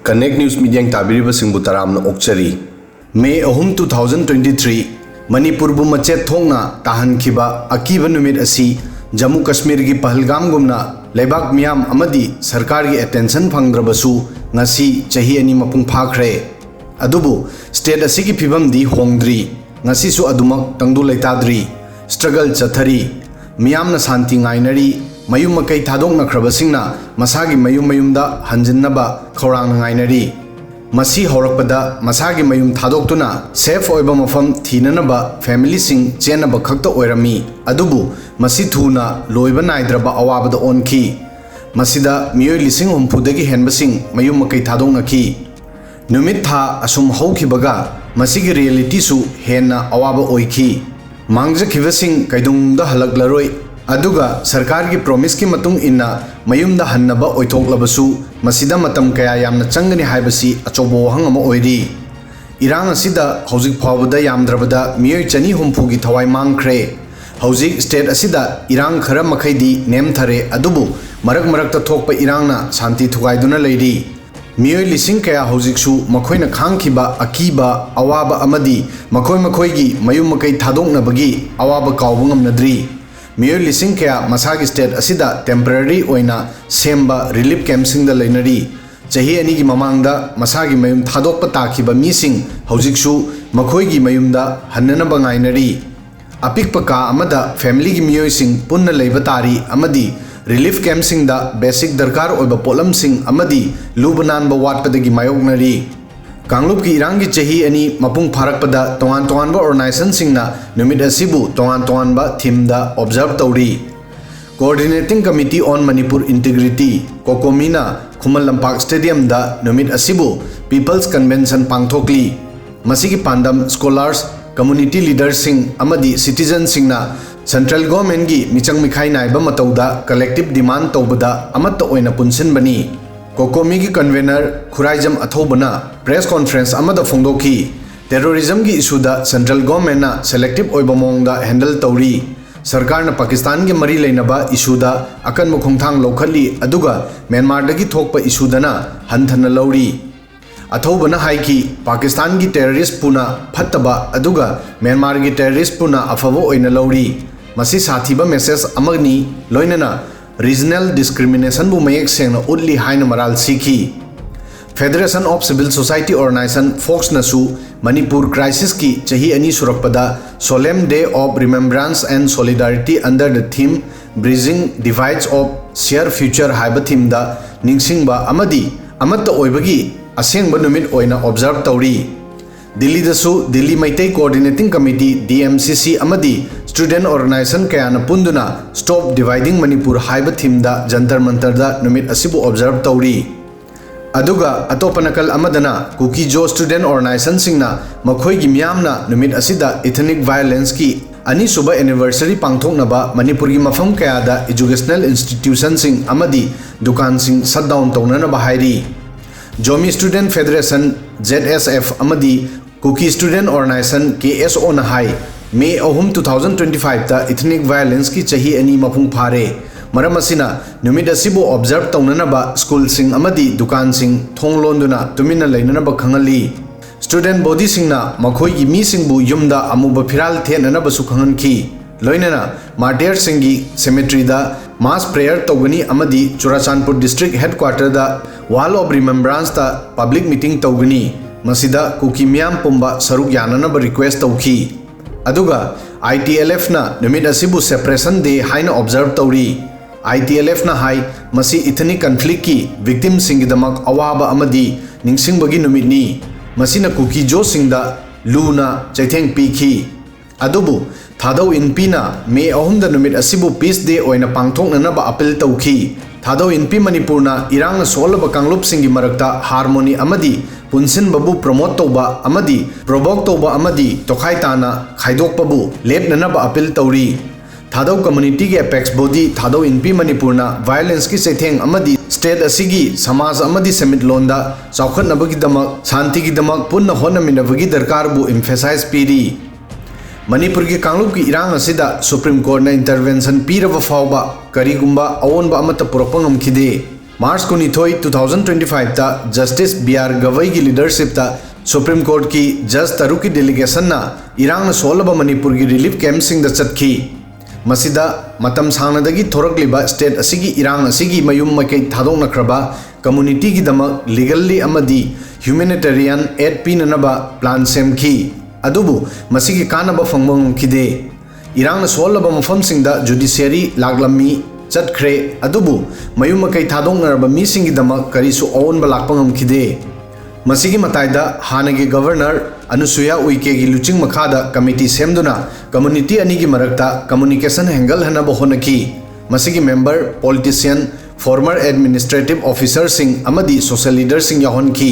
connect news media ताबीरिबसिंगबु तरामना ओक्चरी मे 2023 मणिपुर बु मचेत थोंगना ताहनखिबा अकीबा नुमित असी जम्मू कश्मीर की पहलगाम गुमना लेबाक मियाम अमदी सरकार की attention फंगद्रबसु ngasi chahi ani mapung phakre adubu state asi ki phibam di hongdri ngasi su adumak tangdu leitadri struggle chathari miyam na shanti ngainari mayum makai thadong na khrabasingna masagi mayum da hanjinnaba khorang ngainari masi horakpada masagi mayum thadokuna safe oiba mafam thinanaba family sing chenaba khakta oirami adubu masi thuna loiba naidraba awabada onki masida miyoi lising humpudagi henbasing mayum makai thadongnaki numit tha asum haukibaga masigi reality su henna awaba oiki mangjakibasing kaidungda halaklaroi aduga sarkar ki promise ki matung inna mayumda hannaba oithoklabasu masida matam kaya yamna changani haibasi achobo hangama oiri irang asida hojik phawada yamdrabada miyoi chani humpugi thawai mangkhre hojik state asida irang khara makhaidi nem thare adubu मरक मरक थोप इरांगना शांति थुगाइदुना लेरी मियोय लिसिंग कया हौजिकसु मखोइना खांखिबा अकीबा अवाबा अमदी मखोय मखोयगी मयुम मकै थादोंगनबगी अवाबा कावबा ngamnadri मियोय लिसिंग कया मसागी state असिदा temporary ओइना Semba relief कैंपसिंग दा लेनरी चाही अनिगी ममांगदा मसागी मयुम थादोकपा ताखिबा missing हौजिकसु मखोयगी मयुमदा हन्ननबा ngainari अपिकपा का अमदा family की मियोय सिंग पुन्ना लेबा तारी अमदी रिलीफ कैंपसिंग दा बेसिक दरकार ओइबा पोलम सिंग अमदी लुबनान वाटपदगी मायोगनरी कांगलुप की इरांगी चाही अनि मपुंग फारकपदा तोंगान तोंगानबा ऑर्गेनाइजेशन सिंगना नुमित असिबु तोंगान तोंगानबा थीम दा ऑब्जर्व तौरी coordinating committee on Manipur integrity कोकोमीना खुमल लंपाक स्टेडियम दा नुमित असिबु पीपल्स कन्वेंशन पांगथोकली मसिगी पांडम स्कॉलर्स कम्युनिटी लीडर्सिंग अमदी सिटीजन सिंगना सेंट्रल गवर्नमेंट की मिचंग मिखाई नाइबा मतौदा कलेक्टिव डिमांड तौबदा अमत्त ओइना पुनसिनबनी कोकोमी की कन्वेनर खुराइजम अथौबना प्रेस कॉन्फ्रेंस अमदा फोंदोकी टेररिज्म की इशूदा सेंट्रल गवर्नमेंट ना सेलेक्टिव ओइबा मोंगदा हैंडल तौरी सरकार ना पाकिस्तान के मरी लेनबा इशूदा अकन मुखोंथांग लौखली अदुगा म्यांमार दगी थोकपा इशूदना हंथन लौरी अथौबना हाइकी पाकिस्तान की टेररिस्ट पुना फत्तबा अदुगा म्यांमार की टेररिस्ट पुना अफबो ओइना लौरी मसी साथीबा मेसेज अमगनी लोइनना रीजनल डिस्क्रिमिनेशन बु मयेक सेंगना उडली हाइन मराल सीखी federation of civil society organization FOCS नसु मणिपुर क्राइसिस की चाही अनि सुरकपदा solemn day of remembrance and solidarity under the theme bridging divides of share future हाइबा थीम दा निंगसिंगबा अमदी अमत्त ओइबगी असेंगबा नुमित ओइना ऑब्जर्व तौरी दिल्ली दसु Delhi Meitei coordinating committee DMCC अमदी स्टूडेंट ऑर्गेनाइजेशन कयाना पुंदुना स्टॉप डिवाइडिंग मणिपुर हाइबा थीम दा जंतर मंतर दा नुमित असिबु ऑब्जर्व तौरी अदुगा अतोपनकल अमदना कुकी जो स्टूडेंट ऑर्गेनाइजेशन सिंगना मखोयगी मियामना नुमित असिदा इथनिक वायलेंस की अनि सुबह एनिवर्सरी पांगथोकनबा मणिपुर की मफम कयादा एजुकेशनल इंस्टीट्यूशन सिंग अमदी दुकान सिंग शट डाउन तौननबा हाइरी जोमी स्टूडेंट फेडरेशन ZSF अमदी कुकी स्टूडेंट ऑर्गेनाइजेशन KSO ना हाई मे 2025 ता इथनिक वायलेंस की चाही अनि मफुंग फारे मरम असिना नुमित असिबु ऑब्जर्व तौननबा स्कूल सिंग अमदी दुकान सिंग थोंग लोंदुना तुमिना लेननबा खंगली स्टूडेंट बॉडी सिंगना मखोई की मी सिंगबु युमदा अमुबा फिराल थेननबा सु खंगनखी लोइनना मार्टियर सिंगी सेमेट्री दा मास प्रेयर तौगनी अमदी चुराचांदपुर डिस्ट्रिक्ट हेडक्वार्टर दा वाल ऑफ रिमेम्बरेंस दा पब्लिक मीटिंग तौगनी मसिदा कुकी मियाम पुंबा सरुक याननबा रिक्वेस्ट तौखी अदुगा ITLF ना नुमित असिबु सेपरेशन डे हाइना ऑब्जर्व तौरी ITLF ना हाई मसी इथनिक कन्फ्लिक्ट की विक्टिम सिंगिदमक अवाबा अमदी निंगसिंगबगी नुमितनी मसिना कुकी जो सिंगदा लूना चैथेंग पीखी अदुबु थादौ इनपीना मे 3 दा नुमित असिबु पीस डे ओइना पांगथोकननबा अपील तौखी थादौ इनपी मणिपुरना इरांगना सोलबा कांगलुप सिंगी मरक्ता हार्मोनी अमदी पुनसिनबबु प्रमोट तौबा अमदी प्रोवोक तौबा अमदी तोखाई ताना खाइदोकपबु लेपननबा अपील तौरी थादौ कम्युनिटी के एपेक्स बॉडी थादौ इनपी मणिपुरना वायलेंस की चैथेंग अमदी स्टेट असिगी समाज अमदी सेमिटलोंदा चौखटनबगीदमक शांतिगीदमक पुन्ना होनमिनबगी दरकार बु एम्फेसाइज पीरी मणिपुर की कांगलुप की इरांग असिदा सुप्रीम कोर्ट ने इंटरवेंशन पीरब फाउबा करीगुंबा अवोनबा अमत पुरक्पा ngamkhide मार्च 19, 2025 ता जस्टिस BR गवई की लीडरशिप ता सुप्रीम कोर्ट की जज तरुक की डेलीगेशन ना इरांग सोलब मणिपुर की रिलीफ कैंप सिंग दा चतखी मसिदा मतम सांगनदगी थोरकलिबा स्टेट असिगी इरांग असिगी मयुम मकै थादोंनख्रबा कम्युनिटी की दमक लीगली अमदी ह्यूमैनिटेरियन एड पीननबा प्लान सेमखी अदुबु मसिगी कानबा फंगमंखिदे इरांग सोलब मफमसिंगदा जुडिशियरी लागलमी चतख्रे अदुबु मयुम मकै थादोंनरबा मीसिंगी दमक करिसु ओनबा लाकपंगमखिदे मसिगी मताइदा हानगी गवर्नर अनुसुया उइके की लुचिंग मखादा कमिटी सेमदुना कम्युनिटी अनी की मरक्ता कम्युनिकेशन हैंगल हनब होनकी मसिगी member politician former administrative officer सिंह अमदी सोशल लीडर सिंह याहोनकी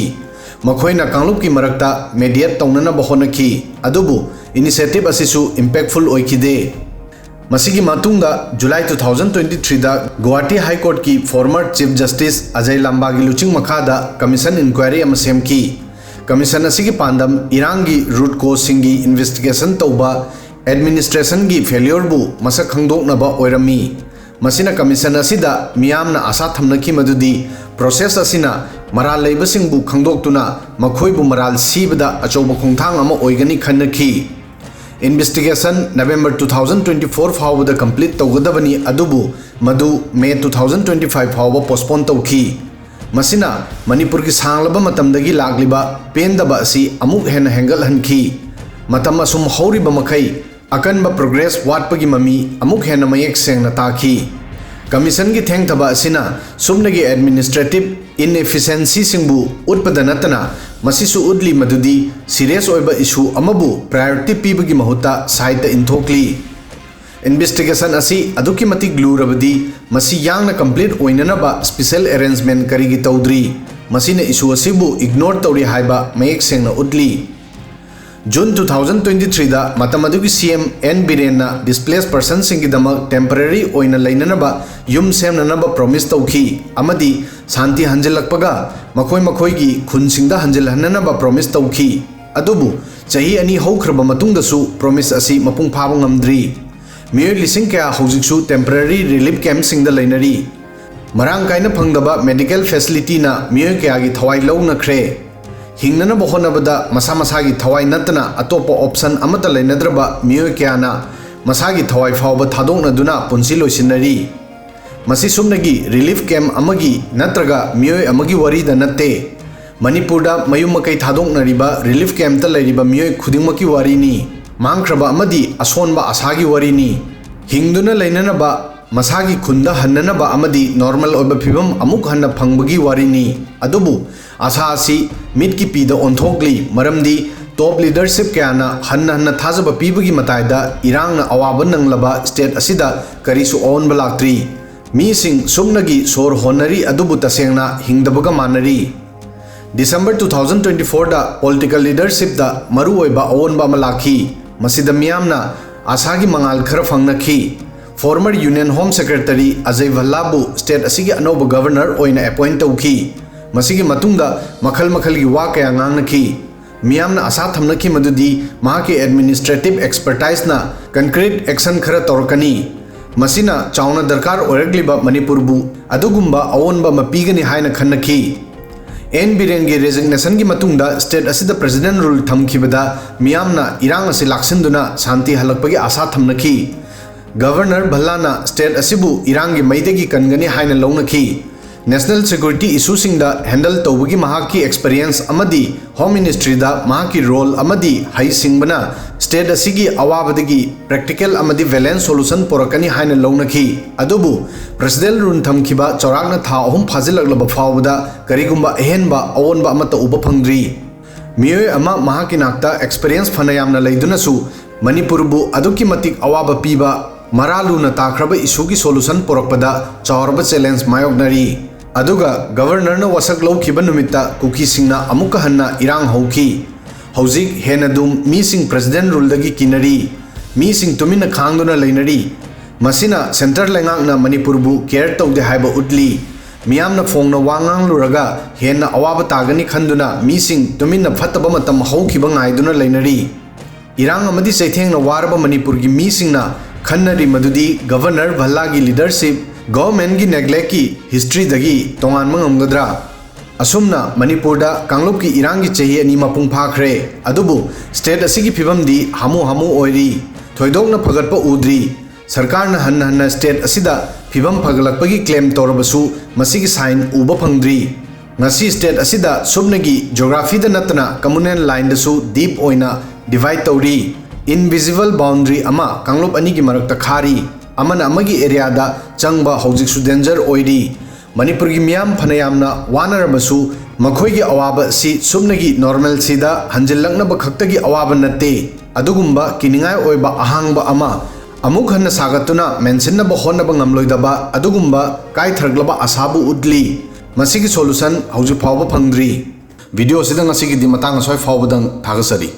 मखोइना कांगलुप की मरक्ता मेडिएट तौननब होनकी अदुबु इनिशिएटिव असिसु इंपैक्टफुल ओइखिदे मसिगी मातुंगा जुलाई 2023 दा गुवाहाटी हाई कोर्ट की former chief justice Ajay Lamba की लुचिंग मखादा कमीशन इंक्वायरी अम सेमकी कमीशन असिगी पांदम इरांग की रूट कोज सिंगी इन्वेस्टिगेशन तौबा एडमिनिस्ट्रेशन की फेल्योर बु मसक खंगदोकनबा ओइरमी मसिना कमीशन असिदा मियामना आशा थमनकी मदुदी प्रोसेस असिना मराल लेबसिंगबु खंगदोक्तुना मखोइबु मराल सीबदा अचौब खोंथांग अमा ओइगनी खन्नकी इन्वेस्टिगेशन नवंबर 2024 फाउबदा कंप्लीट तौगदबनी अदुबु मदु मे 2025 फाउब पोस्टपोन तौखी मसिना मणिपुर की सांगलबा मतमदगी लागलिबा पेंदबा असि अमुक हेन हैंगल हनखी मतम असुम हौरिबा मखै अकनबा प्रोग्रेस वाटपगी ममी अमुक हेन मयेक सेंगना ताखी कमीशन की थेंगथबा असिना सुमनगी एडमिनिस्ट्रेटिव इनएफिशिएंसी सिंगबु उत्पद नतना मसिसु उदली मदुदी सीरियस ओइबा इशू अमबु प्रायोरिटी पीबगी महुता साइड इंथोकली इन्वेस्टिगेशन असी अदुकी मतिक ग्लूरबदी मसी यांगना कंप्लीट ओइननबा स्पेशल अरेंजमेंट करिगी तौद्री मसिने इशू असिबु इग्नोर तौरी हाइबा मयेक सेंगना उदली जून 2023 दा मतमदुगी CM N Biren displace person सिंगी दमक टेम्पररी ओइना लैननबा युम सेमननबा प्रॉमिस तौखी अमदी शांति हंजिलकपगा मखोय मखोयगी खुनसिंगदा हंजिलहननबा प्रॉमिस तौखी अदुबु चही अनि हौख्रबा मतुंगदसु प्रॉमिस असी मपुंग फाबा ngamdri मियोय लिसिंग क्या हौजिकसु टेम्पररी रिलीफ कैंप सिंगदा लैनरी मरांग कायना फंगदबा मेडिकल फैसिलिटी ना मियोय क्यागी थवाई लौनख्रे हिंगनब होनबदा मसा मसागी थवाई नतना अतोप ऑप्शन अमत लेनद्रबा मियोय क्याना मसागी थवाई फावब थादोंनदुना पुंसी लोइसिनरी मसी सुमनगी रिलीफ कैंप अमगी नत्रगा मियोय अमगी वरीदा नत्ते मणिपुरदा मयुम मकै थादोंनरिबा रिलीफ कैंप ता लैरिबा मियोय खुदिंगमकी वारीनी मांगख्रबा अमदी असोनबा आसागी वारीनी हिंगदुना लैननबा मसागी खुंदा हन्ननबा अमदी नॉर्मल ओइबा फिबम अमुक हन्न फंगबगी वारीनी अदुबु आशा असी मिट की पीदा ओंथोकली मरमदी टॉप लीडरशिप क्याना हन्न हन्न थाजब पीबगी मतायदा इरांगना अवाब नंगलबा स्टेट असिदा करिसु ओनबा लाक्ट्री मीसिंग सुमनगी सोर होनरी अदुबु तसेंगना हिंगदबगा मानरी दिसंबर 2024 दा पॉलिटिकल लीडरशिप दा मरु ओइबा ओनबा मलाखी मसिदा मियामना आशागी मंगाल खर फंगनखी former union home secretary Ajay भल्लाबु स्टेट असिगी अनोब गवर्नर ओइना अपॉइंट तौखी मसिगी मतुंगा मखल मखल की वा कया ngangnaki मियामना आशा थमनकी मदुदी माके एडमिनिस्ट्रेटिव एक्सपर्टाइज ना कंक्रीट एक्शन खरा तौरकनी मसिना चावना दरकार ओरगलिबा मणिपुरबु अदुगुंबा अवोनबा मपीगनी हायना खन्नकी एन बिरेन की रेजिग्नेशन की मतुंगा स्टेट असिदा प्रेसिडेंट रूल थमखिबदा मियामना इरांग असि लाक्सिंदुना शांति हलकपगी आशा थमनकी गवर्नर भल्लाना स्टेट असिबु इरांग की मैदेगी कनगनी हायना लौनकी नेशनल सिक्योरिटी इशूसिंगदा हैंडल तौबगी महाकी एक्सपीरियंस अमदी होम मिनिस्ट्री दा महाकी रोल अमदी हाई सिंगबना स्टेट असिगी अवाबदगी प्रैक्टिकल अमदी वैलेंस सोल्यूशन पोरकनी हायना लौनकी अदुबु प्रेसिडेंट रूल थमखिबा चौरागना था अहुम फाजिलगलब फावबदा करिगुंबा अहेनबा अवोनबा अमत उब फंगद्री मियोय अमा महाकी नाक्ता एक्सपीरियंस फनायामना लैदुनसु मणिपुरबु अदुकी मतिक अवाब पीबा मरालुना ताख्रब इशूगी सोल्यूशन पोरकपदा चौरब चैलेंज मायोगनरी अदुगा गवर्नर न वसक लौखिबा नुमित्ता कुकी सिंगना अमुक हन्ना इरांग हौखी हौजिक हेनदुम मीसिंग प्रेसिडेंट रूलदगी किनरी मीसिंग तुमिना खांगदुना लैनरी मसिना सेंट्रल लेंगांगना मणिपुरबु केयर तौदे हाइबा उडली मियामना फोंगना वांगांग लुरगा हेन्ना अवाब तागनी खंदुना मीसिंग तुमिना फत्तबा मतम हौखिबा ngaiduna लैनरी इरांग अमदी चैथेंगना वारबा मणिपुरगी मीसिंगना खन्नरी मदुदी गवर्नर भल्लागी लीडरशिप गवर्नमेंट की नेग्लेक्ट की हिस्ट्री दगी तोंगान मंगमगद्रा असुमना मणिपुर दा कांगलुप की इरांग की चही अनि मपुंग फाखरे अदुबु स्टेट असिगी फिबम दी हामु हामु ओइरी थोइदोंना फगटप उद्री सरकार न हन्न हन्न स्टेट असिदा फिबम फगलकपगी क्लेम तौरबसु मसिगी साइन उब फंगद्री ngasi state asida subnagi geography da natna communal line dasu deep oina divide tawri invisible boundary ama kanglop ani gi marakta khari amana amagi area da changba hojik su danger oiri manipur gi miyam phanayamna wanarabasu makhoi gi awaba si subnagi normal sida hanjillakna ba khakta gi awaba natte adugumba kiningai oiba ahangba ama amuk hanna sagatuna mention na ba honna ba ngamloidaba adugumba kai tharglaba asabu udli मसीगी solution हौजिक फावबा फंगद्री video सिदा ngasi gi di matang asoi fawbadang thagasari